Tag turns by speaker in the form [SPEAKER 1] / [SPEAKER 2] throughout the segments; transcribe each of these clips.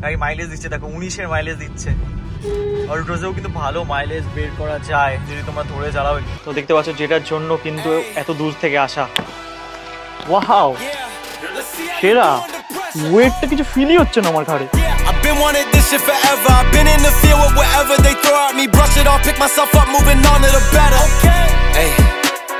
[SPEAKER 1] গাড়ি মাইলেজ দিচ্ছে, দেখো 19-এর মাইলেজ দিচ্ছে। অলট্রোজেও কিন্তু ভালো মাইলেজ বের করা যায় যদি তোমরা ধরে চালাও। তো দেখতে পাচ্ছ যেটার জন্য কিন্তু এত দূর থেকে আসা। ওয়াও সেরা, ওয়েটটা কিছু ফিলই হচ্ছে না আমার ঘাড়ে।
[SPEAKER 2] I've been wanting this shit forever. I've been in the field with whatever they throw at me. Brush it off, pick myself up, moving on to the better. Hey.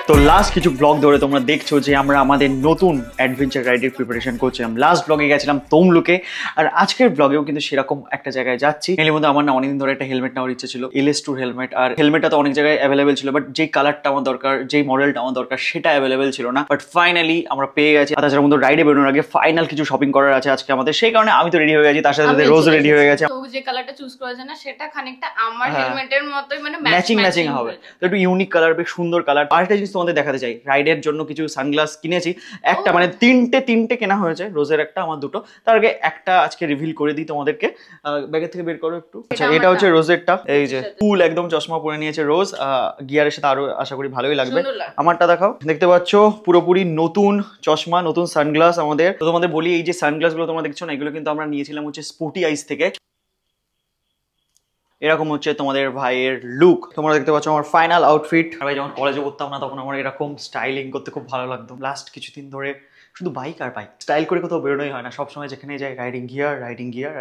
[SPEAKER 1] তো লাস্ট কিছু blog ধরে তোমরা দেখছো যে আমরা আমাদের নতুন adventure রাইডের প্রিপারেশন করছিলাম। লাস্ট ব্লগে গেছিলাম তমলুকে, আর আজকের ব্লগেও কিন্তু সেরকম একটা জায়গায় যাচ্ছি। এর মধ্যে আমার না অনেকদিন ধরে একটা হেলমেট নেওয়ার ইচ্ছে ছিল, LS2 হেলমেট। আর হেলমেটটা তো অনেক জায়গায় অ্যাভেলেবেল ছিল, বাট যেই কালারটা আমার দরকার, যেই মডেলটা আমার দরকার সেটা অ্যাভেলেবেল ছিল না। বাট ফাইনালি আমরা পেয়ে গেছি। তাছাড়া মধ্যে রাইডে বেরোনোর আগে ফাইনাল কিছু শপিং করার আছে আজকে আমাদের, সেই কারণে আমি তো রেডি হয়ে গেছি, তার সাথে রোজ রেডি হয়ে গেছে।
[SPEAKER 3] তো যে কালারটা চুজ করেছে না সেটা খানিকটা আমার হেলমেটের মতোই, মানে
[SPEAKER 1] ম্যাচিং হবে। তো একটু ইউনিক কালার, বেশ সুন্দর কালার। আরেকটা জিনিস তোমাদের দেখাতে চাই, রাইডের জন্য কিছু সানগ্লাস কিনেছি। একটা মানে তিনটে কেনা হয়েছে, রোজের একটা, আমার দুটো। তার আগে একটা আজকে রিভিল করে দিই তোমাদেরকে। ব্যাগের থেকে বের করো একটু। আচ্ছা এটা হচ্ছে রোজেরটা, এই যে ফুল একদম চশমা পরে নিয়েছে রোজ। গিয়ারের সাথে আরো আশা করি ভালোই লাগবে। আমারটা দেখাও, দেখতে পাচ্ছ পুরোপুরি নতুন চশমা, নতুন সানগ্লাস আমাদের। তো তোমাদের বলি, এই যে সানগ্লাস গুলো তোমরা দেখছো না, এগুলো কিন্তু আমরা নিয়েছিলাম হচ্ছে স্পোর্টি আইস থেকে। এরকম হচ্ছে তোমাদের ভাইয়ের লুক। তোমরা দেখতে পাচ্ছ আমার ফাইনাল আউটফিট। আর ভাই যখন কলেজে করতাম না তখন আমার এরকম স্টাইলিং করতে খুব ভালো লাগতো। লাস্ট কিছুদিন ধরে শুধু বাইক আর বাইক, স্টাইল করে কোথাও বেরোনোই হয় না, সবসময় যেখানে যাই রাইডিং গিয়ার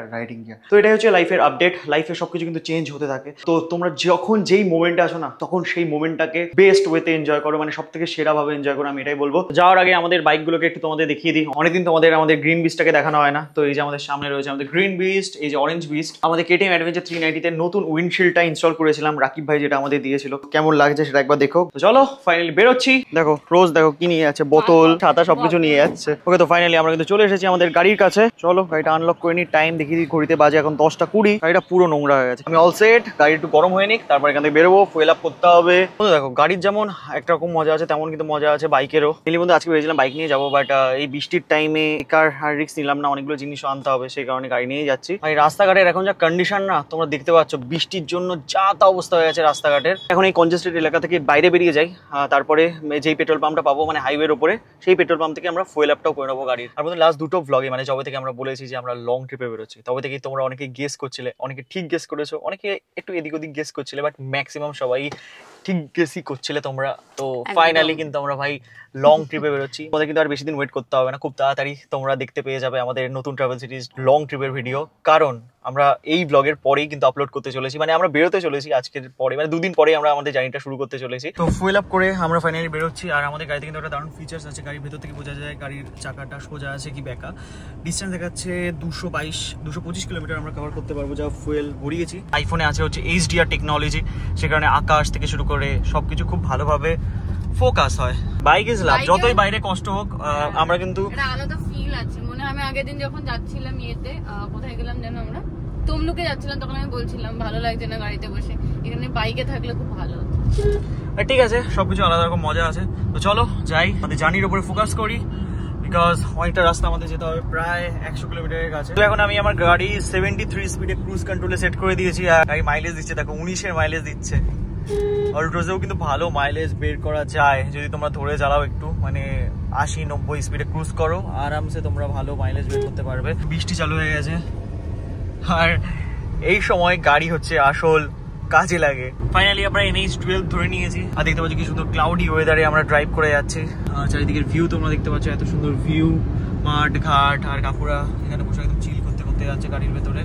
[SPEAKER 1] আর রাইডিং গিয়ার। তো এটাই হচ্ছে লাইফের আপডেট। লাইফে সবকিছু কিন্তু চেঞ্জ হতে থাকে। তো তোমরা যখন যেই মোমেন্টে আসো না, তখন সেই মোমেন্টটাকে বেস্ট ওয়েতে এনজয় করো, মানে সব থেকে সেরা ভাবে এনজয় করো, আমি এটাই বলবো। যাওয়ার আগে আমাদের বাইকগুলোকে একটু তোমাদের দেখিয়ে দিই। অনেকদিন আমাদের গ্রিন বিস্টটাকে দেখানো হয় না। তো এই যে আমাদের সামনে রয়েছে আমাদের গ্রিন বিস্ট, এই যে অরেঞ্জ বিস্ট। আমাদের KTM অ্যাডভেঞ্চার 390 তে নতুন উইন্ডশিল্ডটা ইনস্টল করেছিলাম, রাকিব ভাই যেটা আমাদের দিয়েছিল। কেমন লাগছে সেটা একবার দেখো। তো চলো ফাইনালি বেরোচ্ছি। দেখো রোজ দেখো কি নিয়ে যাচ্ছে, বোতল ছাতা সবকিছু নিয়ে যাচ্ছে। ওকে, তো ফাইনালি আমরা কিন্তু চলে এসেছি আমাদের গাড়ির কাছে। চলো গাড়িটা আনলক করে নি। টাইম দেখিয়ে দিই, ঘড়িতে বাজে এখন 10:20। গাড়িটা পুরো নোংরা হয়ে গেছে। আমি অল সেট, গাড়ি একটু গরম হয়ে নিক, তারপর এখান থেকে বেরোবো। ফুয়েল আপ করতে হবে। দেখো গাড়ির যেমন একরকম মজা আছে, তেমন কিন্তু মজা আছে বাইকেরও। এর মধ্যে আজকে ভেবেছিলাম বাইক নিয়ে যাবো, বাট এই বৃষ্টির টাইমে কার আর রিস্ক নিলাম না, অনেকগুলো জিনিসও আনতে হবে, সেই কারণে গাড়ি নিয়ে যাচ্ছি। এই রাস্তাঘাটের এখন যা কন্ডিশন না, তোমরা দেখতে পাচ্ছ বৃষ্টির জন্য যা তা অবস্থা হয়ে গেছে রাস্তাঘাটের। এখন এই কনজেস্টেড এলাকা থেকে বাইরে বেরিয়ে যাই, তারপরে যেই পেট্রোল পাম্পটা পাবো মানে হাইওয়ের উপরে, সেই পেট্রোল পাম্প থেকে আমরা ফুয়েল আপটাও করে নেবো গাড়ির। আর লাস্ট দুটো ব্লগে মানে যবে থেকে আমরা বলেছি যে আমরা লং ট্রিপে বেরোচ্ছি, তবে থেকেই তোমরা অনেকে গেস করছিলে, অনেকে ঠিক গেস করেছো, অনেকে একটু এদিক ওদিক গেস করছিলে, বাট ম্যাক্সিমাম সবাই ঠিক গেসই করছিলে তোমরা। তো ফাইনালি কিন্তু আমরা ভাই লং ট্রিপে বেরোচ্ছি। আমাদের কিন্তু আর বেশি দিন ওয়েট করতে হবে না, খুব তাড়াতাড়ি তোমরা দেখতে পেয়ে যাবে আমাদের নতুন ট্রাভেল সিরিজ লং ট্রিপের ভিডিও। কারণ আমরা এই ব্লগের পরেই কিন্তু আপলোড করতে চলেছি, মানে আমরা বেরোতে চলেছি আজকের পরে, মানে দুদিন পরে আমরা আমাদের জার্নিটা শুরু করতে চলেছি। তো ফুয়েল আপ করে আমরা ফাইনালি বেরোচ্ছি। আর আমাদের গাড়িতে কিন্তু একটা দারুণ ফিচার্স আছে, গাড়ির ভেতর থেকে বোঝা যায় গাড়ির চাকাটা সোজা আছে কি বেঁকা। ডিস্টেন্স দেখাচ্ছে 225 কিলোমিটার আমরা কভার করতে পারবো, যা ফুয়েল ভরিয়েছি। আইফোনে আছে হচ্ছে HDR টেকনোলজি, সে কারণে আকাশ থেকে শুরু করে সবকিছু খুব ভালোভাবে ফোকাস হয়। বাইক ইজ লাভ, যতই বাইরে কষ্ট হোক আমরা কিন্তু
[SPEAKER 3] একটা আলাদা ফিল আছে। মনে হয় আমি আগের দিন যখন যাচ্ছিলাম ইয়েতে, কোথায় গেলাম জানো, আমরা তমলুকে যাচ্ছিলাম, তখন আমি বলছিলাম ভালো লাগছে না গাড়িতে বসে, এখানে বাইকে থাকলে খুব ভালো হতো।
[SPEAKER 1] ঠিক আছে, সবকিছু আলাদা রকম মজা আছে। তো চলো যাই, আমাদের জার্নির উপরে ফোকাস করি, বিকজ অনেকটা রাস্তা আমাদের যেতে হবে, প্রায় 100 কিলোমিটারের কাছে। তো এখন আমি আমার গাড়ি 73 স্পিডে ক্রুজ কন্ট্রোলে সেট করে দিয়েছি, আর গাড়ি মাইলেজ দিচ্ছে, দেখো 19-এর মাইলেজ দিচ্ছে। অলট্রোজেও কিন্তু ভালো মাইলেজ বের করা যায় যদি তোমরা ধরে চালাও একটু, মানে 80-90 স্পিডে ক্রুজ করো, আরামসে তোমরা ভালো মাইলেজ বের করতে পারবে। বৃষ্টি চালু হয়ে গেছে, আর এই সময় গাড়ি হচ্ছে আসল কাজে লাগে। ফাইনালি আমরা NH12 ধরে নিয়েছি, আর দেখতে পাচ্ছি কি সুন্দর ক্লাউডি ওয়েদারে আমরা ড্রাইভ করে যাচ্ছি। চারিদিকের ভিউ তোমরা দেখতে পাচ্ছ, এত সুন্দর ভিউ, মাঠ ঘাট আর কাকুরা এখানে বসে একদম চিল করতে যাচ্ছে গাড়ির ভেতরে।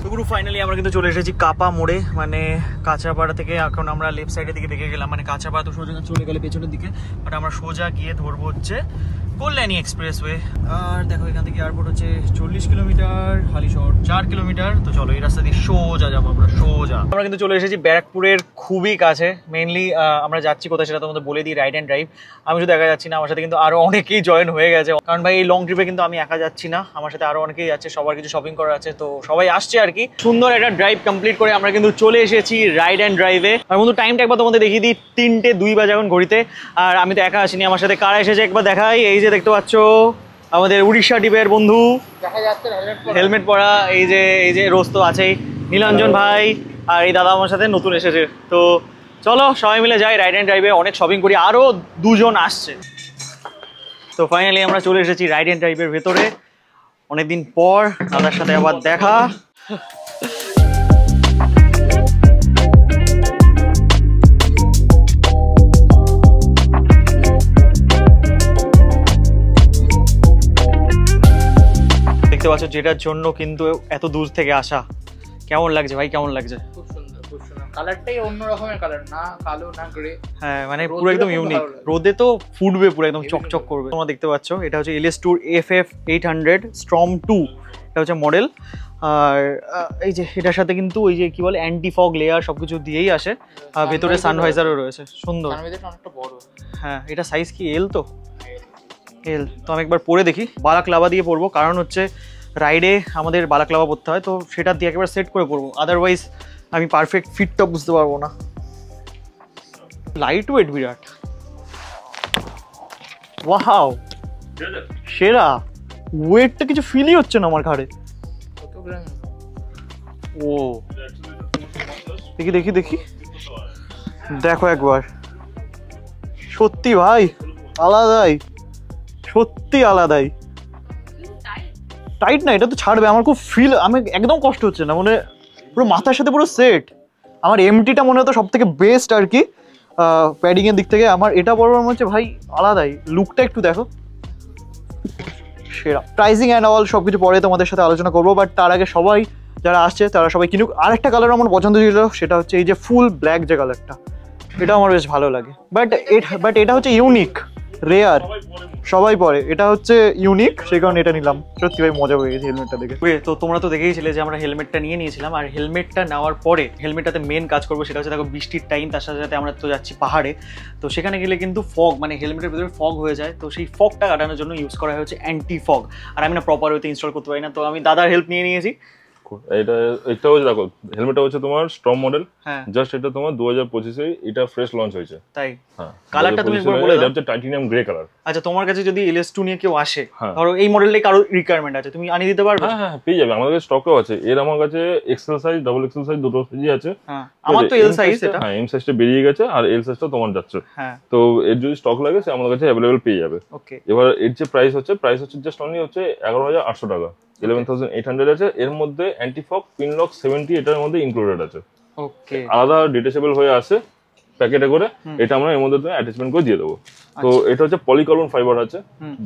[SPEAKER 1] তো পুরো ফাইনালি আমরা কিন্তু চলে এসেছি কাপা মোড়ে, মানে কাঁচরাপাড়া থেকে এখন আমরা লেফট সাইডের দিকে বেঁকে গেলাম, মানে কাঁচরাপাড়া তো সোজা চলে গেলে পেছনের দিকে, বাট আমরা সোজা গিয়ে ধরবো হচ্ছে কল্যাণী এক্সপ্রেসওয়ে। আর দেখো এখান থেকে এয়ারপোর্ট হচ্ছে 40 কিলোমিটার, হালিশহর 4 কিলোমিটার। তো চলো এই রাস্তা দিয়ে সোজা যাবো আমরা, সোজা। আমরা কিন্তু চলে এসেছি ব্যারাকপুরের খুবই কাছে। মেইনলি আমরা যাচ্ছি কোথায় সেটা তোমাদের বলে দিই, রাইড অ্যান্ড ড্রাইভ। আমি শুধু একা যাচ্ছি না, আমার সাথে কিন্তু আরো অনেকেই জয়েন হয়ে গেছে, কারণ ভাই এই লং ট্রিপে কিন্তু আমি একা যাচ্ছি না, আমার সাথে আরো অনেকেই যাচ্ছে, সবার কিছু শপিং করা আছে, তো সবাই আসছে আর কি। সুন্দর একটা ড্রাইভ কমপ্লিট করে আমরা কিন্তু চলে এসেছি রাইড অ্যান্ড ড্রাইভে। আর বন্ধু টাইমটা একবার তোমাদের দেখিয়ে দিই, 3:02 বাজে এখন ঘড়িতে। আর আমি তো একা আসিনি, আমার সাথে কারা এসেছে একবার দেখাই। এই যে দেখতে পাচ্ছ আমাদের উড়িষ্যা টিপের বন্ধু, দেখা যাচ্ছে হেলমেট পরা, এই যে রোজ তো আছেই, নীলাঞ্জন ভাই, আর এই দাদা আমার সাথে নতুন এসেছে। তো চলো সবাই মিলে যাই রাইড অ্যান্ড ড্রাইভে, অনেক শপিং করি, আরো 2 জন আসছে। তো ফাইনালি আমরা চলে এসেছি রাইড অ্যান্ড ড্রাইভের ভেতরে। অনেকদিন পর দাদার সাথে আবার দেখা। দেখতে পাচ্ছ যেটার জন্য কিন্তু এত দূর থেকে আসা। কেমন লাগছে ভাই, কেমন লাগছে?
[SPEAKER 4] খুব সুন্দর, খুব সুন্দর। কালারটাই অন্য রকমের কালার, না কালো না গ্রে।
[SPEAKER 1] হ্যাঁ মানে পুরো একদম ইউনিক, রোদে তো ফুটবে পুরো একদম চকচক করবে। তোমরা দেখতে পাচ্ছ এটা হচ্ছে LS2 FF 800 Storm 2, এটা হচ্ছে মডেল। আর এই যে এটার সাথে কিন্তু ওই যে কি বলে অ্যান্টি ফগ লেয়ার সবকিছু দিয়েই আসে, আর ভেতরে সানভাইজারও রয়েছে সুন্দর।
[SPEAKER 4] সানভাইজারটা অনেকটা বড়।
[SPEAKER 1] হ্যাঁ এটা সাইজ কি এল? তো এল। তো আমি একবার পরে দেখি, বালাক্লাবা দিয়ে পরবো, কারণ হচ্ছে রাইডে আমাদের বালাক্লাবা পরতে হয়, তো সেটা দিয়ে একেবারে সেট করে পরবো, আদারওয়াইজ আমি পারফেক্ট ফিটটা বুঝতে পারবো না। লাইট ওয়েট বিরাট, ওয়াও সেরা। ওয়েটটা কিছু ফিলই হচ্ছে না আমার ঘাড়ে।
[SPEAKER 4] কত গ্রাম?
[SPEAKER 1] ও দেখি দেখি দেখি, দেখো একবার, সত্যি ভাই আলাদাই, সত্যি আলাদাই। টাইট না, এটা তো ছাড়বে, আমার খুব ফিল, আমি একদম কষ্ট হচ্ছে না, মানে পুরো মাথার সাথে পুরো সেট। আমার এমটিটা মনে হতো সব থেকে বেস্ট আর কি প্যাডিং এর দিক থেকে, আমার এটা বড় মনে হচ্ছে ভাই আলাদাই। লুকটা একটু দেখো, সেরা। প্রাইসিং অ্যান্ড অল সব কিছু পরে তোমাদের সাথে আলোচনা করবো, বাট তার আগে সবাই যারা আসছে তারা সবাই কিনুক। আর একটা কালার আমার পছন্দ ছিল, সেটা হচ্ছে এই যে ফুল ব্ল্যাক যে কালারটা, এটা আমার বেশ ভালো লাগে। বাট এটা হচ্ছে ইউনিক, রেয়ার, সবাই পরে, এটা হচ্ছে ইউনিক, সেই কারণে এটা নিলাম। সত্যি ভাই মজা হয়ে গেছে হেলমেটটা দেখে। তো তোমরা তো দেখেইছিলে যে আমরা হেলমেটটা নিয়ে নিয়েছিলাম, আর হেলমেটটা নেওয়ার পরে হেলমেটটাতে মেন কাজ করবো সেটা হচ্ছে দেখো বৃষ্টির টাইম, তার সাথে সাথে আমরা তো যাচ্ছি পাহাড়ে, তো সেখানে গেলে কিন্তু ফগ মানে হেলমেটের ভিতরে ফগ হয়ে যায়, তো সেই ফগটা কাটানোর জন্য ইউজ করা হচ্ছে অ্যান্টি ফগ। আর আমি না প্রপার ওয়েতে ইনস্টল করতে পারি না, তো আমি দাদার হেল্প নিয়ে নিয়েছি।
[SPEAKER 5] এটা হচ্ছে দেখো, হেলমেটটা হচ্ছে তোমার স্ট্রম মডেল,
[SPEAKER 1] হ্যাঁ
[SPEAKER 5] জাস্ট এটা তোমার 2025-এ এটা ফ্রেশ লঞ্চ হয়েছে।
[SPEAKER 1] তাই
[SPEAKER 5] হ্যাঁ,
[SPEAKER 1] কালারটা তুমি একবার বলে দাও।
[SPEAKER 5] এটা হচ্ছে টাইটানিয়াম গ্রে কালার।
[SPEAKER 1] আচ্ছা তোমার কাছে যদি LS2 নিয়ে কেউ আসে, ধরো এই মডেলটাই কারো রিকোয়ারমেন্ট আছে, তুমি আনিয়ে দিতে পারবে?
[SPEAKER 5] হ্যাঁ হ্যাঁ পেয়ে যাবে, আমাদের স্টকেও আছে। এর আমার কাছে XL size, double XL size দুটো সাইজই আছে।
[SPEAKER 1] হ্যাঁ আমার তো এল সাইজ, এটা
[SPEAKER 5] হ্যাঁ এম সাইজটা বেরিয়ে গেছে, আর এল সাইজটা তোমার যাচ্ছে।
[SPEAKER 1] হ্যাঁ
[SPEAKER 5] তো এর যদি স্টক লাগে সে আমাদের কাছে অ্যাভেলেবল পেয়ে যাবে।
[SPEAKER 1] ওকে।
[SPEAKER 5] এবার এর যে প্রাইস হচ্ছে জাস্ট অনলি হচ্ছে 11,800 টাকা, 11,800 আছে। এর মধ্যে অ্যান্টিফগ পিনলক 70 এটার মধ্যে ইনক্লুডেড আছে।
[SPEAKER 1] ওকে।
[SPEAKER 5] আলাদা ডিটেচেবল হয়ে আসে প্যাকেটে করে, এটা আমরা এর মধ্যে অ্যাটাচমেন্ট করে দিয়ে দেবো। তো এটা হচ্ছে পলিকার্বন ফাইবার আছে,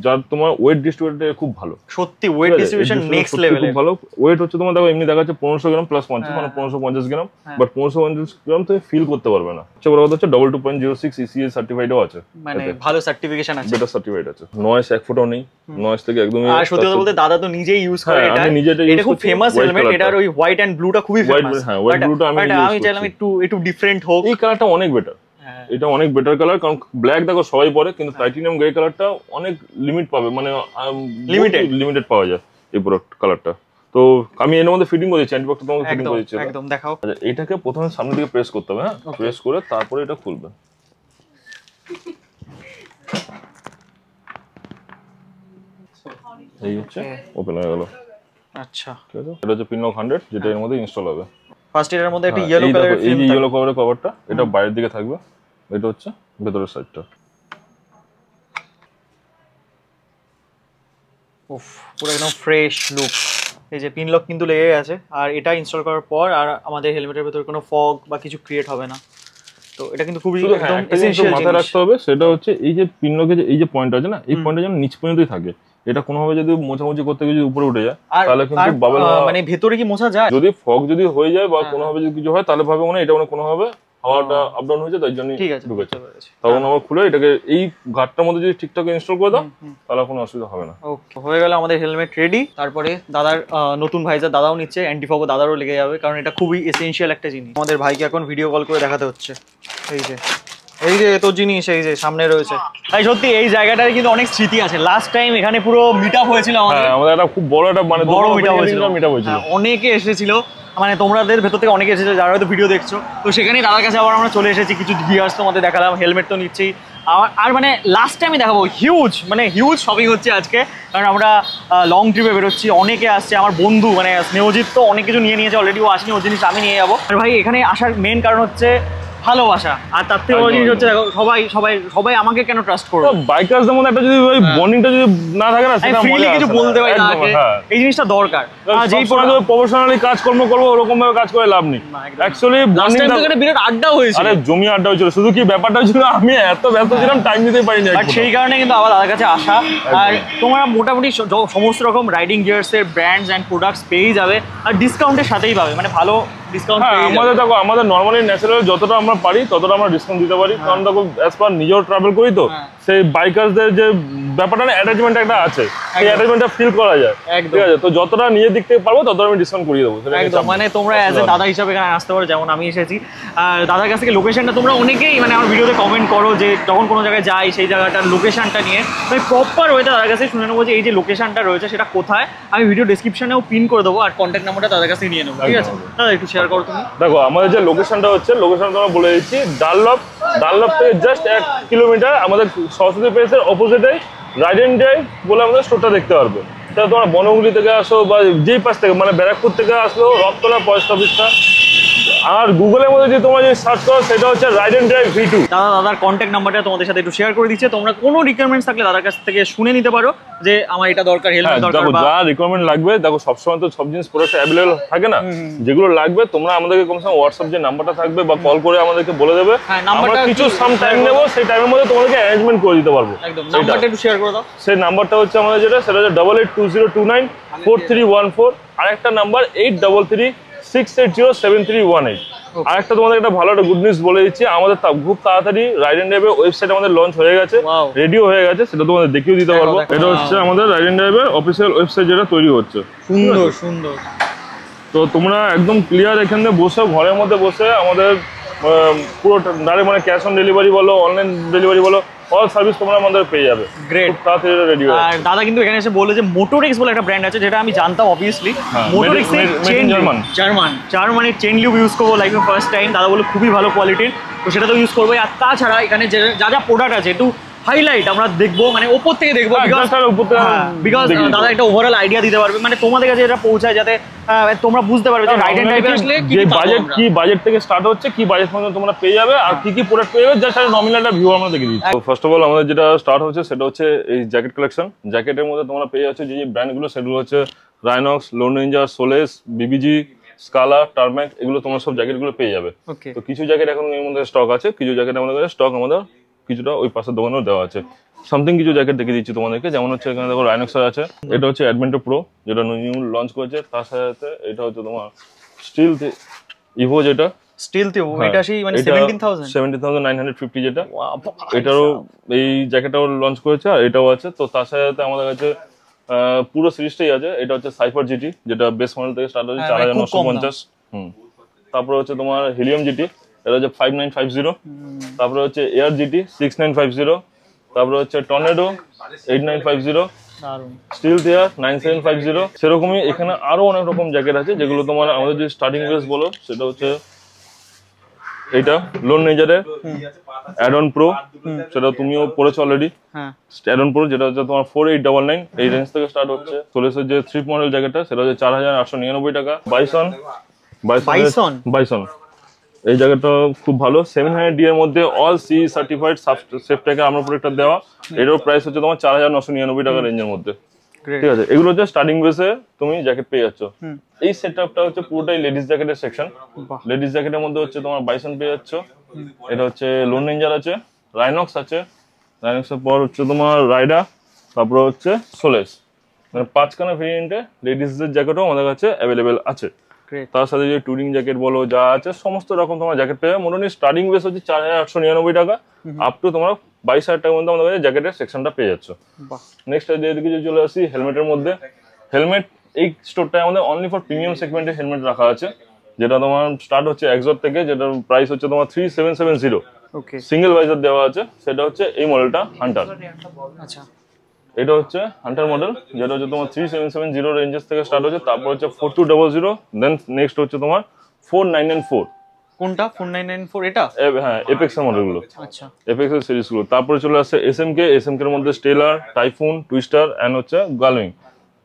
[SPEAKER 5] যার তোমার ওয়েট ডিস্ট্রিবিউশন খুব ভালো।
[SPEAKER 1] সত্যি ওয়েট ডিস্ট্রিবিউশন নেক্সট লেভেল,
[SPEAKER 5] খুব ভালো। ওয়েট হচ্ছে তোমার দেখো এমনি দেখাচ্ছে 1500 গ্রাম প্লাস 50, মানে 1550 গ্রাম, বাট 1550 গ্রাম তুমি ফিল করতে পারবে না। সে বড় কথা হচ্ছে 2.06 ECA সার্টিফাইডও আছে,
[SPEAKER 1] মানে ভালো সার্টিফিকেশন আছে,
[SPEAKER 5] বেটার সার্টিফাইড আছে। নয়েজ এক ফুটও নেই, নয়েজ থেকে একদমই।
[SPEAKER 1] আর সত্যি কথা বলতে দাদা তো নিজেই ইউজ করে এটা,
[SPEAKER 5] আমি নিজে
[SPEAKER 1] এটা খুব ফেমাস হেলমেট, এটার ওই হোয়াইট এন্ড ব্লুটা খুবই ফেমাস।
[SPEAKER 5] হ্যাঁ হোয়াইট ব্লুটা
[SPEAKER 1] আমি চাইলাম একটু ডিফারেন্ট হোক।
[SPEAKER 5] এই কালারটা অনেক বেটার, এটা অনেক বেটার কালার, কারণ ব্ল্যাক দেখো সবাই পরে, কিন্তু টাইটানিয়াম গ্রে কালারটা অনেক লিমিট পাবে, মানে লিমিটেড পাওয়া যায় এই প্রোডাক্ট কালারটা। তো আমি এর মধ্যে ফিটিং করেছি, অ্যান্টিবক্সটা তোমাকে ফিটিং করেছি
[SPEAKER 1] একদম দেখাও।
[SPEAKER 5] আচ্ছা এটাকে প্রথমে সামনের দিকে প্রেস করতে হবে, হ্যাঁ প্রেস করে তারপরে এটা খুলবে। এই হচ্ছে ওপেন হয়ে গেল।
[SPEAKER 1] আচ্ছা
[SPEAKER 5] ঠিক আছে, এটা হচ্ছে পিনলক 100, যেটা এর মধ্যে ইনস্টল হবে।
[SPEAKER 1] ফার্স্ট এর মধ্যে একটা ইয়েলো কালারের
[SPEAKER 5] ফিল্ম, এই ইয়েলো কালারের কভারটা, এটা বাইরের দিকে থাকবে, এটা হচ্ছে ভেতরের সাইডটা।
[SPEAKER 1] উফ পুরো একদম ফ্রেশ লুক। এই যে পিন লক কিন্তু লেগে গেছে, আর এটা ইনস্টল করার পর আর আমাদের হেলমেটের ভিতরে কোনো ফগ বা কিছু ক্রিয়েট হবে না। তো এটা কিন্তু খুবই একদম এসেনশিয়াল
[SPEAKER 5] মাথায় রাখতে হবে, সেটা হচ্ছে এই যে পিন লকের এই যে পয়েন্ট আছে না, এই পয়েন্টটা যেন নিচ পর্যন্তই থাকে। এটা কোনোভাবে যদি মোছামুছি করতে গিয়ে যদি উপরে উঠে যায় তাহলে কিন্তু বাবল,
[SPEAKER 1] মানে ভেতরে কি মোছা যায়?
[SPEAKER 5] যদি ফগ যদি হয়ে যায় বা কোনোভাবে যদি কিছু হয় তাহলে ভাবে মানে এটা মানে কোনোভাবে হাওয়াটা আপ ডাউন হয়েছে, তাই জন্য ঢুকেছে। তখন আমরা খুলে এটাকে এই গার্ডটার মধ্যে যদি ঠিকঠাক ইনস্টল করে দাও তাহলে কোনো অসুবিধা হবে না।
[SPEAKER 1] ওকে, হয়ে গেল আমাদের হেলমেট রেডি। তারপরে দাদার নতুন ভাইজার দাদাও নিচ্ছে, অ্যান্টিফগও দাদারও লেগে যাবে, কারণ এটা খুবই এসেনশিয়াল একটা জিনিস। আমাদের ভাইকে এখন ভিডিও কল করে দেখাতে হচ্ছে। এই যে তোর জিনিস এই যে সামনে রয়েছে। তাই সত্যি এই জায়গাটায় কিন্তু অনেক স্মৃতি আছে। লাস্ট টাইম এখানে পুরো মিট আপ হয়েছিল
[SPEAKER 5] আমাদের একটা খুব বড় একটা মানে
[SPEAKER 1] বড় মিট আপ হয়েছিল, অনেকে এসেছিল, মানে তোমাদের ভেতর থেকে অনেকে এসেছে যারা হয়তো ভিডিও দেখছো। তো সেখানেই দাদার কাছে আবার আমরা চলে এসেছি, কিছু গিয়ার্স তোমাদের দেখালাম, হেলমেট তো নিচ্ছি। আর মানে লাস্ট টাইমে দেখাবো হিউজ শপিং হচ্ছে আজকে, কারণ আমরা লং ট্রিপে বেরোচ্ছি, অনেকে আসছে। আমার বন্ধু মানে স্নেহজিৎ তো অনেক কিছু নিয়ে নিয়েছে অলরেডি, ও আসেনি, ওর জিনিস আমি নিয়ে যাবো। আর ভাই এখানে আসার মেন কারণ হচ্ছে ভালোবাসা। আর তার থেকে বড় জিনিস হচ্ছে দেখো সবাই সবাই সবাই আমাকে কেন ট্রাস্ট করবে,
[SPEAKER 5] বাইকারদের মধ্যে একটা যদি ওই বন্ডিংটা যদি না থাকে না সেটা
[SPEAKER 1] ফ্রিলি কিছু বলতে পারি তাকে, এই জিনিসটা দরকার।
[SPEAKER 5] যেই প্রফেশনালি কাজকর্ম করবো ওরকম ভাবে কাজ করে লাভ নেই। অ্যাকচুয়ালি
[SPEAKER 1] বিরাট আড্ডা হয়েছে,
[SPEAKER 5] আরে জমি আড্ডা হয়েছিল, শুধু কি ব্যাপারটা হয়েছিল আমি এত ব্যস্ত ছিলাম টাইম দিতে পারিনি,
[SPEAKER 1] বাট সেই কারণে কিন্তু আবার দাদার কাছে আসা। আর তোমরা মোটামুটি সমস্ত রকম রাইডিং গিয়ার্স এর ব্র্যান্ডস এন্ড প্রোডাক্টস পেয়ে যাবে, আর ডিসকাউন্টের সাথেই পাবে, মানে ভালো ডিসকাউন্ট।
[SPEAKER 5] হ্যাঁ আমাদের দেখো আমাদের নর্মালি ন্যাচারাল যতটা আমরা পারি ততটা আমরা ডিসকাউন্ট দিতে পারি, কারণ দেখো অ্যাজ পার নিজেও ট্রাভেল করি তো সেই বাইকারদের যে ব্যাপারটা না অ্যাটাচমেন্ট একটা আছে, সেই অ্যাটাচমেন্টটা ফিল করা যায়, ঠিক আছে? তো যতটা নিজের দিক থেকে পারবো ততটা আমি ডিসকাউন্ট করিয়ে দেবো।
[SPEAKER 1] একদম, মানে তোমরা অ্যাজ এ দাদা হিসাবে এখানে আসতে পারো, যেমন আমি এসেছি। আর দাদার কাছ থেকে লোকেশনটা তোমরা অনেকেই মানে আমার ভিডিওতে কমেন্ট করো যে যখন কোনো জায়গায় যাই সেই জায়গাটার লোকেশনটা নিয়ে, আমি প্রপার ওয়েতে দাদার কাছে শুনে নেবো যে এই যে লোকেশনটা রয়েছে সেটা কোথায়। আমি ভিডিও ডিসক্রিপশনেও পিন করে দেবো, আর কন্ট্যাক্ট নাম্বারটা দাদার কাছে নিয়ে নেবো, ঠিক আছে? দাদা একটু শেয়ার করো তুমি।
[SPEAKER 5] দেখো আমাদের যে লোকেশনটা হচ্ছে, লোকেশনটা তোমরা বলে দিচ্ছি, ডানলপ থেকে জাস্ট 1 কিলোমিটার আমাদের সরস্বতী প্রেসের অপোজিটে রাইড এন্ড ড্রাইভ বলে আমাদের স্টোরটা দেখতে পারবে। তাহলে তোমরা বনগুলি থেকে আসো বা যেই পাশ থেকে, মানে ব্যারাকপুর থেকে আসলো রথতলা পোস্ট অফিসটা, আর গুগলের মধ্যে যে তোমরা যে সার্চ করো সেটা হচ্ছে রাইড এন্ড ড্রাইভ V2।
[SPEAKER 1] দাদার কন্ট্যাক্ট নাম্বারটা তোমাদের সাথে একটু শেয়ার করে দিচ্ছে, তোমরা কোনো রিকোয়ারমেন্টস থাকলে দাদার কাছ থেকে শুনে নিতে পারো যে আমার এটা দরকার, হেলমেট দরকার,
[SPEAKER 5] দেখো যা রিকোয়ারমেন্ট লাগবে। দেখো সবসময় তো সব জিনিস প্রোডাক্ট অ্যাভেলেবল থাকে না, যেগুলো লাগবে তোমরা আমাদেরকে কমসে কম হোয়াটসঅ্যাপ যে নাম্বারটা থাকবে বা কল করে আমাদেরকে বলে দেবে, আমরা কিছু সাম টাইম নেবো, সেই টাইমের মধ্যে তোমাদেরকে অ্যারেঞ্জমেন্ট করে দিতে পারবো।
[SPEAKER 1] একদম, নাম্বারটা একটু শেয়ার করে দাও।
[SPEAKER 5] সেই নাম্বারটা হচ্ছে আমাদের যেটা, সেটা হচ্ছে 8820294314, আর একটা নাম্বার 8336807318। আর একটা তোমাদের একটা ভালো একটা গুড নিউজ বলে দিচ্ছি, আমাদের খুব তাড়াতাড়ি রাইড এন্ড ড্রাইভের ওয়েবসাইট আমাদের লঞ্চ হয়ে গেছে, রেডিও হয়ে গেছে, সেটা তোমাদের দেখিয়ে দিতে পারবো। এটা হচ্ছে আমাদের রাইড এন্ড ড্রাইভের অফিসিয়াল ওয়েবসাইট যেটা তৈরি হচ্ছে,
[SPEAKER 1] সুন্দর সুন্দর।
[SPEAKER 5] তো তোমরা একদম ক্লিয়ার এখানে বসে ঘরের মধ্যে বসে আমাদের পুরো ডাইরেক্ট মানে ক্যাশ অন ডেলিভারি বলো, অনলাইন ডেলিভারি বলো, অল সার্ভিস তোমরা আমাদের পেয়ে যাবে।
[SPEAKER 1] গ্রেট,
[SPEAKER 5] তাড়াতাড়ি রেডি হবে।
[SPEAKER 1] আর দাদা কিন্তু এখানে এসে বলে যে মোটরএক্স বলে একটা ব্র্যান্ড আছে, যেটা আমি জানতাম অবভিয়াসলি। মোটরএক্স এর জার্মানির চেইন লিউব ইউজ করবো লাইফে ফার্স্ট টাইম। দাদা বলে খুবই ভালো কোয়ালিটির, তো সেটা তো ইউজ করবো। আর তাছাড়া এখানে যা যা প্রোডাক্ট আছে একটু হাইলাইট আমরা দেখবো, মানে ওপর থেকে দেখবো, বিকজ দাদা একটা ওভারঅল আইডিয়া দিতে পারবে, মানে তোমাদের কাছে এটা পৌঁছায় যাতে তোমরা বুঝতে পারবে যে রাইড এন্ড ড্রাইভে আসলে
[SPEAKER 5] কি বাজেট থেকে স্টার্ট হচ্ছে, কি বাজেট পর্যন্ত তোমরা পেয়ে যাবে, আর কি কি প্রোডাক্ট পেয়ে যাবে, জাস্ট নমিনাল একটা ভিউ আমরা দেখে দিচ্ছি। ফার্স্ট অফ অল আমাদের যেটা স্টার্ট হচ্ছে সেটা হচ্ছে এই জ্যাকেট কালেকশন। জ্যাকেটের মধ্যে তোমরা পেয়ে যাচ্ছে যে ব্র্যান্ডগুলো, সেগুলো হচ্ছে রাইনক্স, লোন রেঞ্জার, সোলেস, বিবিজি, স্কালা, টার্ম্যাক, এগুলো তোমরা সব জ্যাকেটগুলো পেয়ে যাবে। তো কিছু জ্যাকেট এখন এর মধ্যে স্টক আছে, কিছু জ্যাকেট আমাদের কাছে স্টক আমাদের কিছুটা ওই পাশের দোকানেও দেওয়া আছে। সামথিং কিছু জ্যাকেট দেখে দিচ্ছি তোমাদেরকে, যেমন হচ্ছে এখানে দেখো রাইনক্সের আছে, এটা হচ্ছে অ্যাডভেন্টার প্রো যেটা নিউ লঞ্চ করেছে, তার সাথে এটা হচ্ছে তোমার স্টিল ইভো, যেটা
[SPEAKER 1] স্টিল ইভো, এটা সেই মানে
[SPEAKER 5] 17,950 যেটা, এটারও এই জ্যাকেটটাও লঞ্চ করেছে, আর এটাও আছে। তো তার সাথে আমাদের কাছে পুরো সিরিজটাই আছে। এটা হচ্ছে সাইফার জিটি, যেটা বেস মডেল থেকে স্টার্ট হচ্ছে 4950। তারপরে হচ্ছে তোমার হিলিয়াম জিটি, এটা হচ্ছে 5950। তারপরে হচ্ছে এয়ার জিটি 6950। তারপরে হচ্ছে টর্নেডো 8950, স্টিল টিয়ার 9750। সেরকমই এখানে আরো অনেক রকম জ্যাকেট আছে, যেগুলো তোমার আমাদের যে স্টার্টিং প্রাইস বলো সেটা হচ্ছে এইটা লোন রেঞ্জারের অ্যাড অন প্রো, সেটা তুমিও পড়েছো অলরেডি। অ্যাড অন প্রো যেটা হচ্ছে তোমার 4899, এই রেঞ্জ থেকে স্টার্ট হচ্ছে। সোলেসের যে থ্রি মডেল জ্যাকেটটা সেটা হচ্ছে 4899 টাকা। বাইসন এই জায়গাটা খুব ভালো, 700D এর মধ্যে অল সি সার্টিফাইড সেফটাকে আমরা প্রোডাক্টটা দেওয়া। এটার প্রাইস হচ্ছে তোমার 4999 টাকা রেঞ্জের মধ্যে, ঠিক আছে? এগুলো হচ্ছে স্টার্টিং বেসে তুমি জ্যাকেট পেয়ে যাচ্ছ। এই সেটআপটা হচ্ছে পুরোটাই লেডিস জ্যাকেটের সেকশন। লেডিস জ্যাকেটের মধ্যে হচ্ছে তোমার বাইসন পেয়ে যাচ্ছ, এটা হচ্ছে লোন রেঞ্জার আছে, রাইনক্স আছে, রাইনক্সের পর হচ্ছে তোমার রাইডা, তারপর হচ্ছে সোলেস। মানে 5খানা ভেরিয়েন্টে লেডিসদের জ্যাকেটও আমাদের কাছে অ্যাভেলেবেল আছে। তার সাথে যে টুরিং জ্যাকেট বলো যা আছে সমস্ত রকম তোমার জ্যাকেট পেয়ে যাবে। মোটামুটি স্টার্টিং বেস হচ্ছে 4899 টাকা, আপ টু তোমার 22,000 টাকার মধ্যে আমাদের কাছে জ্যাকেটের সেকশনটা পেয়ে যাচ্ছ। নেক্সট এদিকে চলে আসি হেলমেটের মধ্যে। হেলমেট এই স্টোরটায় আমাদের অনলি ফর প্রিমিয়াম সেগমেন্টের হেলমেট রাখা আছে, যেটা তোমার স্টার্ট হচ্ছে এক্সর থেকে, যেটার প্রাইস হচ্ছে তোমার 3770। সিঙ্গেল ভাইজার দেওয়া আছে, সেটা হচ্ছে এই মডেলটা হান্টার।
[SPEAKER 1] আচ্ছা,
[SPEAKER 5] এটা হচ্ছে হান্টার মডেল, যেটা হচ্ছে তোমার 3770 রেঞ্জেস থেকে স্টার্ট হচ্ছে। তারপর হচ্ছে 4200, দেন নেক্সট হচ্ছে তোমার 4994।
[SPEAKER 1] কোনটা 4994? এটা
[SPEAKER 5] হ্যাঁ, এপেক্স এর মডেলগুলো।
[SPEAKER 1] আচ্ছা,
[SPEAKER 5] এপেক্স এর সিরিজগুলো। তারপরে চলে আসছে এসএমকে এর মধ্যে স্টেলার, টাইফুন, টুইস্টার এন্ড হচ্ছে গালউইং।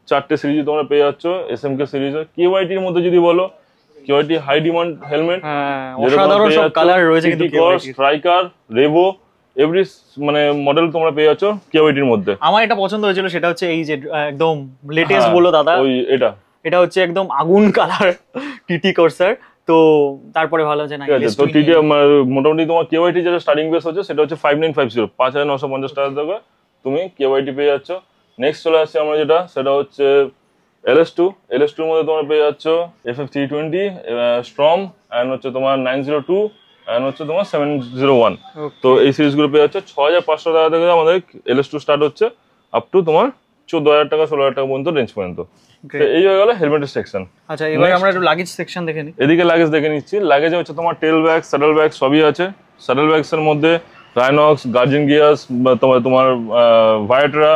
[SPEAKER 5] 4টে সিরিজ তোমরা পেয়ে যাচ্ছ এসএমকে সিরিজে। কেওয়াইটির মধ্যে যদি বলো, কেওয়াইটি হাই ডিমান্ড হেলমেট,
[SPEAKER 1] অসাধারণ সব কালার রয়েছে কিন্তু
[SPEAKER 5] স্ট্রাইকার, রেভো, এভরি মানে মডেল তোমরা পেয়ে যাচ্ছ কেওয়াইটির মধ্যে।
[SPEAKER 1] আমার এটা পছন্দ হয়েছিল, সেটা হচ্ছে এই যে একদম লেটেস্ট বললো দাদা,
[SPEAKER 5] ওই এটা
[SPEAKER 1] হচ্ছে একদম আগুন কালার টিটি কর্সার। তো তারপরে ভালো আছে না,
[SPEAKER 5] তো টিটি মোটামুটি তোমার কেওয়াইটি যেটা স্টার্টিং বেস হচ্ছে সেটা হচ্ছে 5950, 5950 টাকা থেকে তুমি কেওয়াইটি পেয়ে যাচ্ছ। নেক্সট চলে আসছে আমরা যেটা, সেটা হচ্ছে LS2 এর মধ্যে তোমরা পেয়ে যাচ্ছ FF320, স্ট্রম, এন্ড হচ্ছে তোমার 902, এন্ড হচ্ছে তোমার 701। তো এই সিরিজগুলো পেয়ে যাচ্ছ 6500 টাকা থেকে আমাদের LS2 স্টার্ট হচ্ছে আপ টু তোমার 14000 টাকা 16000 টাকা পর্যন্ত রেঞ্জ পর্যন্ত। এই হয়ে গেল হেলমেটের সেকশন।
[SPEAKER 1] আচ্ছা, এবার আমরা একটু লাগেজ সেকশন দেখে নিই।
[SPEAKER 5] এদিকে লাগেজ দেখে নিচ্ছি। লাগেজে হচ্ছে তোমার টেল ব্যাগ, স্যাডেল ব্যাগ সবই আছে। স্যাডেল ব্যাগস এর মধ্যে রাইনক্স, গার্জিয়ান গিয়ার্স, তোমার ভায়াটরা,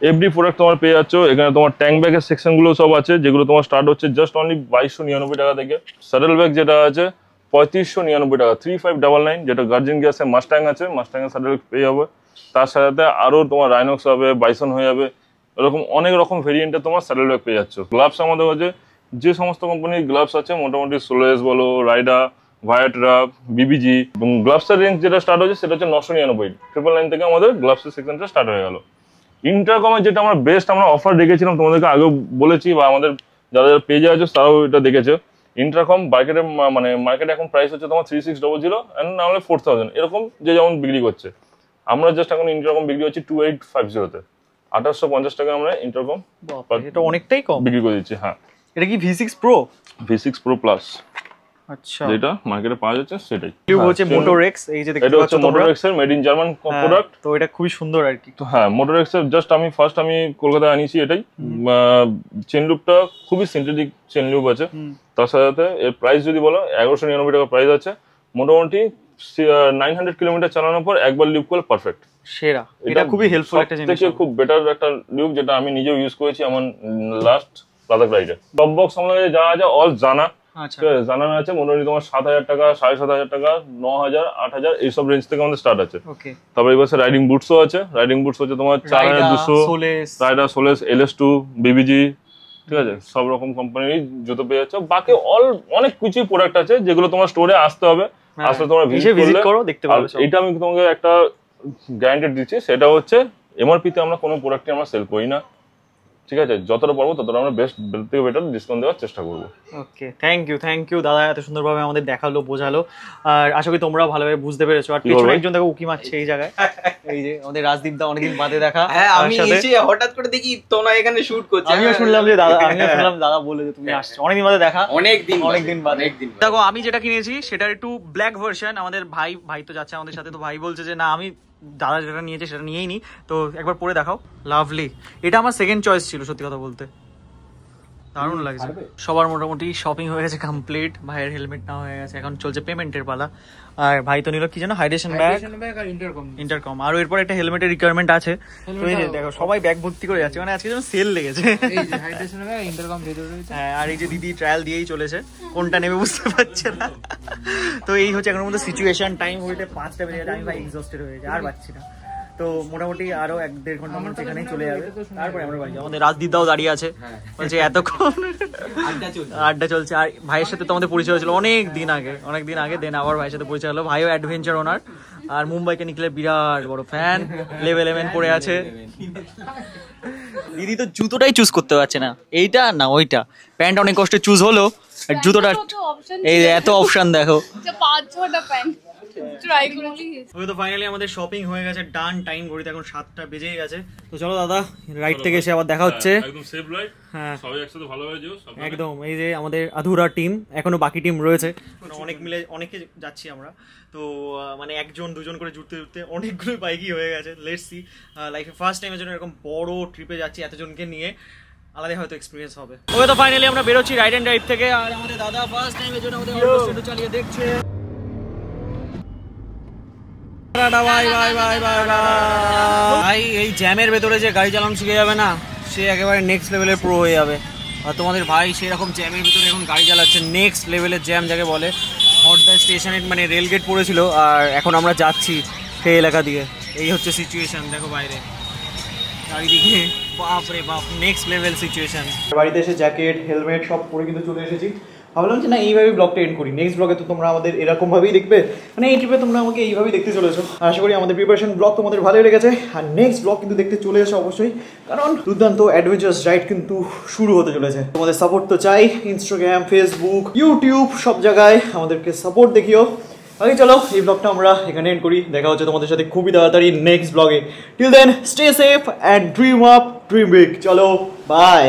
[SPEAKER 5] এভরি প্রোডাক্ট তোমার পেয়ে যাচ্ছ। এখানে তোমার ট্যাঙ্ক ব্যাগের সেকশন গুলো সব আছে, যেগুলো তোমার স্টার্ট হচ্ছে জাস্ট অনলি 2299 টাকা থেকে। স্যাডেল ব্যাগ যেটা আছে 3599 টাকা, 3599, যেটা গার্জিয়ান গিয়ার্সের মাস্টাং আছে, মাস্টাং এর স্যাডেল পেয়ে যাবে। তার সাথে আরো তোমার রাইনক্স হবে, বাইসন হয়ে যাবে, এরকম অনেক রকম ভেরিয়েন্টে তোমার স্যাডেল ব্যাগ পেয়ে যাচ্ছ। গ্লাভস আমাদের কাছে যে সমস্ত কোম্পানির গ্লাভস আছে মোটামুটি সোলেস বলো, রাইডা, ভায়াটরা, বিবিজি, এবং গ্লাভসের রেঞ্জ যেটা স্টার্ট হচ্ছে সেটা হচ্ছে 999, 999 থেকে আমাদের গ্লাভসের সেকশনটা স্টার্ট হয়ে গেল। ইন্টারকমের যেটা আমরা বেস্ট আমরা অফার রেখেছিলাম, তোমাদেরকে আগেও বলেছি বা আমাদের যারা যারা পেজে আছে তারাও এটা দেখেছে। ইন্টারকম মার্কেটে এখন প্রাইস হচ্ছে তোমার 3600 এন্ড না হলে 4000, এরকম যে যেমন বিক্রি করছে। আমরা জাস্ট এখন ইন্টারকম বিক্রি হচ্ছে 2850-তে, 2850 টাকা আমরা ইন্টারকম,
[SPEAKER 1] এটা অনেকটাই কম
[SPEAKER 5] বিক্রি করে দিচ্ছি। হ্যাঁ,
[SPEAKER 1] এটা কি V6 Pro?
[SPEAKER 5] V6 Pro Plus,
[SPEAKER 1] আচ্ছা,
[SPEAKER 5] যেটা মার্কেটে পাওয়া যাচ্ছে সেটাই।
[SPEAKER 1] টিউব হচ্ছে মোটরএক্স, এই যে দেখতে পাচ্ছ
[SPEAKER 5] এটা হচ্ছে মোটরএক্স এর মেড ইন জার্মান প্রোডাক্ট।
[SPEAKER 1] তো এটা খুবই সুন্দর আর কি।
[SPEAKER 5] তো হ্যাঁ, মোটরএক্স এর জাস্ট আমি কলকাতায় আনিয়েছি এটাই। চেন লুপটা খুবই সিনথেটিক চেন লুপ আছে। তার সাথে এর প্রাইস যদি বলো 1199 টাকা প্রাইস আছে। মোটামুটি 900 কিলোমিটার চালানোর পর একবার লুপ করলে পারফেক্ট
[SPEAKER 1] সেরা। এটা খুবই হেল্পফুল একটা জিনিস,
[SPEAKER 5] খুব বেটার একটা লুপ, যেটা আমি নিজেও ইউজ করেছি আমার লাস্ট লাদাখ রাইডে। টপ বক্স আমাদের যা আছে অল জানা, জানানো আছে। মোটামুটি তোমার 7000 টাকা, 7500 টাকা, 9000, 8000 এইসব রেঞ্জ থেকে আমাদের স্টার্ট আছে। তারপর এই বছর রাইডিং বুটসও আছে। রাইডিং বুটস হচ্ছে তোমার 4200, রাইডার, সোলেস, LS2, বিবিজি, ঠিক আছে, সব রকম কোম্পানির জুতো পেয়ে যাচ্ছ। বাকি অনেক কিছু প্রোডাক্ট আছে যেগুলো তোমার স্টোরে আসতে হবে, আসলে তোমরা ভিজিট করো, দেখতে পাবে। এটা আমি তোমাকে একটা গ্যারান্টি দিচ্ছি, সেটা হচ্ছে MRP তে আমরা কোনো প্রোডাক্টই আমরা সেল করি না, ঠিক আছে। যতটা পারবো ততটা আমরা বেস্ট থেকে বেটার ডিসকাউন্ট দেওয়ার চেষ্টা করবো।
[SPEAKER 1] ওকে, থ্যাংক ইউ দাদা, এত সুন্দরভাবে আমাদের দেখালো, বোঝালো। আর আশা করি তোমরাও ভালোভাবে বুঝতে পেরেছো। আর পেছনে একজন দেখো উকি মারছে এই জায়গায়, এই যে আমাদের রাজদীপ দা, অনেকদিন বাদে দেখা।
[SPEAKER 4] হ্যাঁ, আমি এসে হঠাৎ করে দেখি তোমরা এখানে শুট করছো।
[SPEAKER 1] আমিও শুনলাম দাদা বলে যে তুমি আসছো, অনেকদিন বাদে দেখা, অনেকদিন বাদে। দেখো আমি যেটা কিনেছি সেটার একটু ব্ল্যাক ভার্সন। আমাদের ভাই তো যাচ্ছে আমাদের সাথে, তো ভাই বলছে যে না আমি দাদা যেটা নিয়েছে সেটা নিয়েই নি, তো একবার পরে দেখাও। লাভলি, এটা আমার সেকেন্ড চয়েস ছিল সত্যি কথা বলতে, দারুণ লাগছে। সবার মোটামুটি শপিং হয়ে গেছে কমপ্লিট, ভাইয়ের হেলমেট না হয়ে গেছে, এখন চলছে পেমেন্টের পালা। আর ভাই তো নিল কি জানো, হাইড্রেশন ব্যাগ আর ইন্টারকম, আর এরপর একটা হেলমেটের রিকোয়ারমেন্ট আছে। তো এই যে দেখো সবাই ব্যাগ ভর্তি করে যাচ্ছে, মানে আজকে যেন সেল লেগেছে। হ্যাঁ, আর এই যে দিদি ট্রায়াল দিয়েই চলেছে, কোনটা নেবে বুঝতে পারছে না। তো এই হচ্ছে এখন মধ্যে সিচুয়েশন। টাইম হইতে 5টা বেজে গেছে, আমি ভাই এক্সস্টেড হয়ে যায়, আর পাচ্ছি না। তো মোটামুটি আরো 1-1.5 ঘন্টা মধ্যে এখানেই চলে যাবে, তারপরে আমরা বাড়ি যাবো। আমাদের রাজদীপদাও দাঁড়িয়ে আছে, বলছে এতক্ষণ আড্ডা চলছে। আর ভাইয়ের সাথে তো আমাদের পরিচয় হয়েছিল অনেক দিন আগে, দেন আবার ভাইয়ের সাথে পরিচয় হলো। ভাইও অ্যাডভেঞ্চার ওনার, আর মুম্বাইকে নিকলের বিরাট বড় ফ্যান, লেভেল 11 পড়ে আছে। দিদি তো জুতোটাই চুজ করতে পারছে না, এইটা না ওইটা। প্যান্ট অনেক কষ্টে চুজ হলো, আর জুতোটা এই এত অপশন দেখো,
[SPEAKER 3] 5-6টা প্যান্ট ট্রাই করেছি।
[SPEAKER 1] তো ফাইনালি আমাদের শপিং হয়ে গেছে, ডান। টাইম ঘড়িতে এখন 7টা বেজেই গেছে। তো চলো দাদা, রাইড থেকে এসে আবার দেখা হচ্ছে।
[SPEAKER 5] একদম সেফ রাইড,
[SPEAKER 1] হ্যাঁ
[SPEAKER 5] সবাই একসাথে ভালোভাবে যেও
[SPEAKER 1] একদম। এই যে আমাদের আধুরা টিম, এখনো বাকি টিম রয়েছে, অনেকে যাচ্ছি আমরা। তো মানে 1-2 করে জুড়তে অনেকগুলো বাইকই হয়ে গেছে। লেটস সি, লাইফে ফার্স্ট টাইমের জন্য এরকম বড় ট্রিপে যাচ্ছি এতজনকে নিয়ে, আলাদা হয়তো এক্সপিরিয়েন্স হবে। ওকে, তো ফাইনালি আমরা বেরোচ্ছি রাইড এন্ড ড্রাইভ থেকে। আর আমাদের দাদা ফার্স্ট টাইমের জন্য আমাদের অটো চালিয়ে দেখছে। ভাই এই জ্যামের ভেতরে যে গাড়ি চালানো শিখে যাবে না, সে একেবারে নেক্সট লেভেলের প্রো হয়ে যাবে। আর তোমাদের ভাই সেরকম জ্যামের ভিতরে এখন গাড়ি চালাচ্ছে, নেক্সট লেভেলের জ্যাম যাকে বলে। হরদা স্টেশনে মানে রেলগেট পড়েছিল, আর এখন আমরা যাচ্ছি সেই এলাকা দিয়ে। এই হচ্ছে সিচুয়েশন, দেখো বাইরে চারিদিকে, বাপ রে বাপ, নেক্সট লেভেল সিচুয়েশন। বাড়িতে এসে জ্যাকেট, হেলমেট সব পরে কিন্তু চলে এসেছি। ভাবলাম যে না এইভাবেই ব্লগটা এন্ড করি। নেক্সট ব্লগে তো তোমরা আমাদের এরকমভাবেই দেখবে, মানে এই ট্রিপে তোমরা আমাকে এইভাবেই দেখতে চলেছো। আশা করি আমাদের প্রিপারেশন ব্লগ তোমাদের ভালোই লেগেছে। আর নেক্সট ব্লগ কিন্তু দেখতে চলে এসো অবশ্যই, কারণ দুর্দান্ত অ্যাডভেঞ্চারাস রাইড কিন্তু শুরু হতে চলেছে। তোমাদের সাপোর্ট তো চাই, ইনস্টাগ্রাম, ফেসবুক, ইউটিউব সব জায়গায় আমাদেরকে সাপোর্ট দেখিও। আগে চলো এই ব্লগটা আমরা এখানে এন্ড করি। দেখা হচ্ছে তোমাদের সাথে খুবই তাড়াতাড়ি নেক্সট ব্লগে। Till then stay safe and dream up, dream big. চলো বাই।